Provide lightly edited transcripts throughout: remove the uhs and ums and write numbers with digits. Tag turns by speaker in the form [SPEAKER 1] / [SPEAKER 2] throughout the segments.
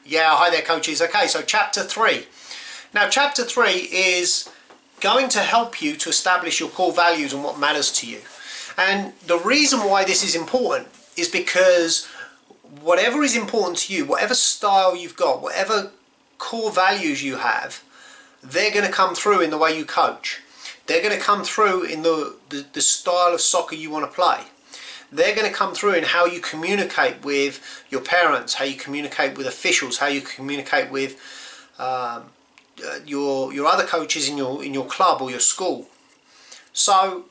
[SPEAKER 1] Yeah, hi there coaches. Okay, so chapter 3. Now chapter 3 is going to help you to establish your core values and what matters to you. And the reason why this is important is because whatever is important to you, whatever style you've got, whatever core values you have, they're going to come through in the way you coach. They're going to come through in the style of soccer you want to play. They're going to come through in how you communicate with your parents, how you communicate with officials, how you communicate with your other coaches in your club or your school. So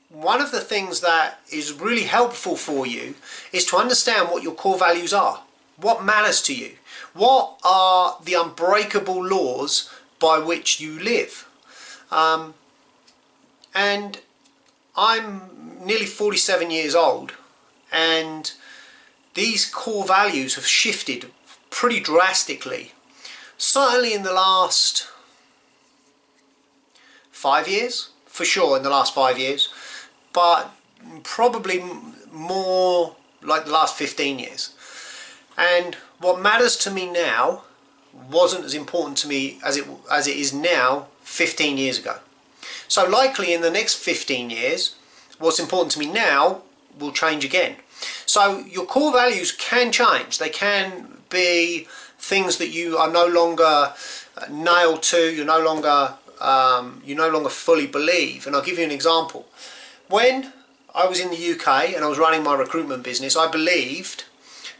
[SPEAKER 1] one of the things that is really helpful for you is to understand what your core values are. What matters to you? What are the unbreakable laws by which you live? And I'm nearly 47 years old, and these core values have shifted pretty drastically, certainly in the last 5 years, for sure in the last 5 years, but probably more like the last 15 years. And what matters to me now wasn't as important to me as it is now 15 years ago. So likely in the next 15 years, what's important to me now will change again. So your core values can change. They can be things that you are no longer nailed to, you no longer fully believe. And I'll give you an example. When I was in the UK and I was running my recruitment business, I believed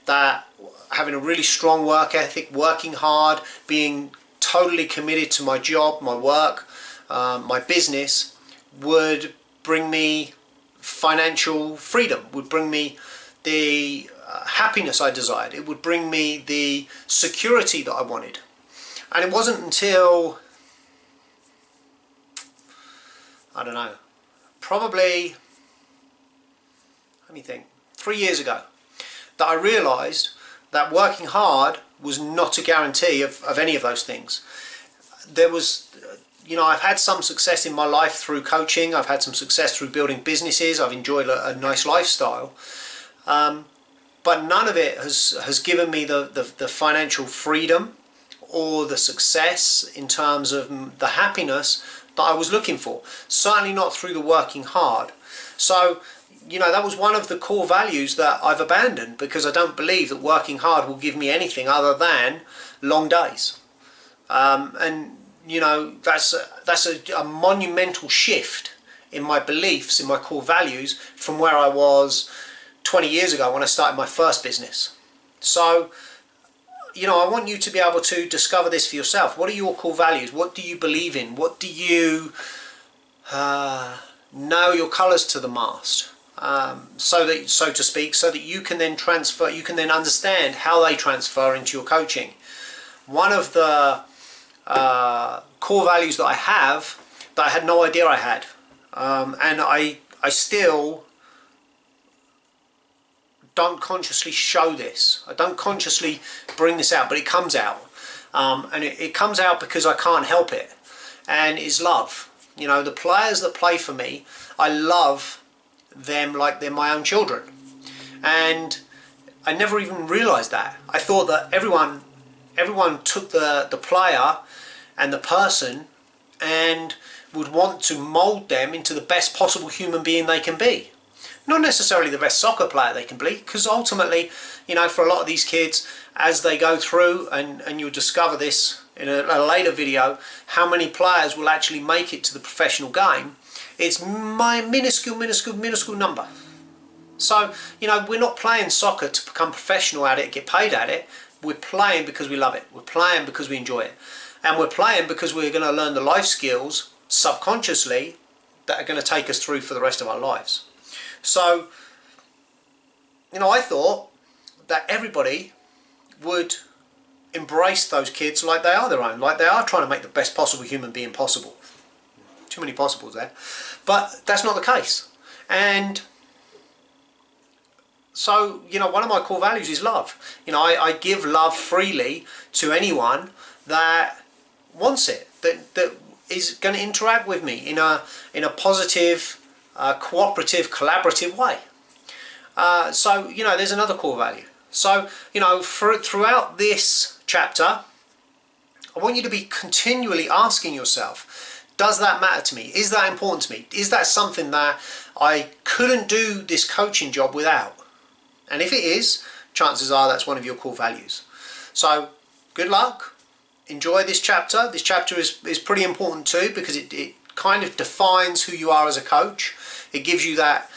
[SPEAKER 1] that having a really strong work ethic, working hard, being totally committed to my job, my work, my business would bring me financial freedom, would bring me the happiness I desired, it would bring me the security that I wanted. And it wasn't until, I don't know, probably, let me think, 3 years ago, that I realised that working hard was not a guarantee of any of those things. There was, I've had some success in my life through coaching, I've had some success through building businesses, I've enjoyed a nice lifestyle, but none of it has given me the financial freedom or the success in terms of the happiness that I was looking for. Certainly not through the working hard. So, that was one of the core values that I've abandoned, because I don't believe that working hard will give me anything other than long days. That's a monumental shift in my beliefs, in my core values, from where I was 20 years ago when I started my first business. So, I want you to be able to discover this for yourself. What are your core values? What do you believe in? What do you nail your colours to the mast? So to speak, so that you can then transfer, you can then understand how they transfer into your coaching. One of the core values that I have that I had no idea I had, and I still don't consciously show this. I don't consciously bring this out, but it comes out, and it comes out because I can't help it, and is love. The players that play for me, I love them like they're my own children, and I never even realized that. I thought that everyone took the player and the person and would want to mold them into the best possible human being they can be. Not necessarily the best soccer player they can be, because ultimately, for a lot of these kids, as they go through, and you'll discover this in a later video, how many players will actually make it to the professional game. It's my minuscule number. So, we're not playing soccer to become professional at it, get paid at it. We're playing because we love it. We're playing because we enjoy it. And we're playing because we're going to learn the life skills subconsciously that are going to take us through for the rest of our lives. So, I thought that everybody would embrace those kids like they are their own, like they are trying to make the best possible human being possible. Too many possibles there. But that's not the case. And so, one of my core values is love. I give love freely to anyone that wants it, that is going to interact with me in a positive, cooperative, collaborative way. So, there's another core value. So, you know, throughout this chapter, I want you to be continually asking yourself, does that matter to me? Is that important to me? Is that something that I couldn't do this coaching job without? And if it is, chances are that's one of your core values. So, good luck. Enjoy this chapter. This chapter is pretty important too, because it kind of defines who you are as a coach. It gives you that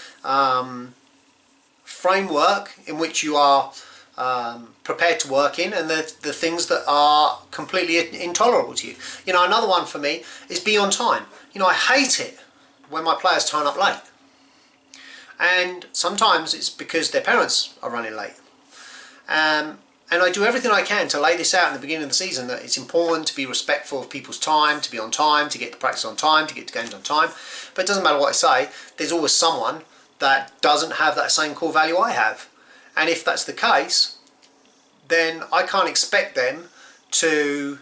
[SPEAKER 1] framework in which you are prepared to work in, and the things that are completely intolerable to you. You know, another one for me is be on time. You know, I hate it when my players turn up late. And sometimes it's because their parents are running late. And I do everything I can to lay this out in the beginning of the season, that it's important to be respectful of people's time, to be on time, to get to practice on time, to get to games on time. But it doesn't matter what I say, there's always someone that doesn't have that same core value I have. And if that's the case, then I can't expect them to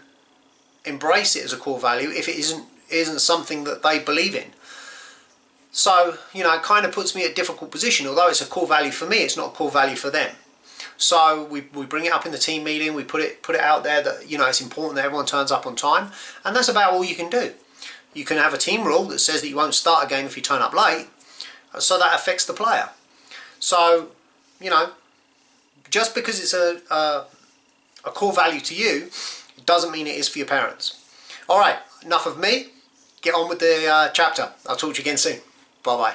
[SPEAKER 1] embrace it as a core value if it isn't something that they believe in. So, you know, it kind of puts me in a difficult position. Although it's a core value for me, it's not a core value for them. So we bring it up in the team meeting, we put it out there that, you know, it's important that everyone turns up on time, and that's about all you can do. You can have a team rule that says that you won't start a game if you turn up late, so that affects the player. So, you know, just because it's a core value to you, it doesn't mean it is for your parents. Alright, enough of me. Get on with the chapter. I'll talk to you again soon. Bye bye.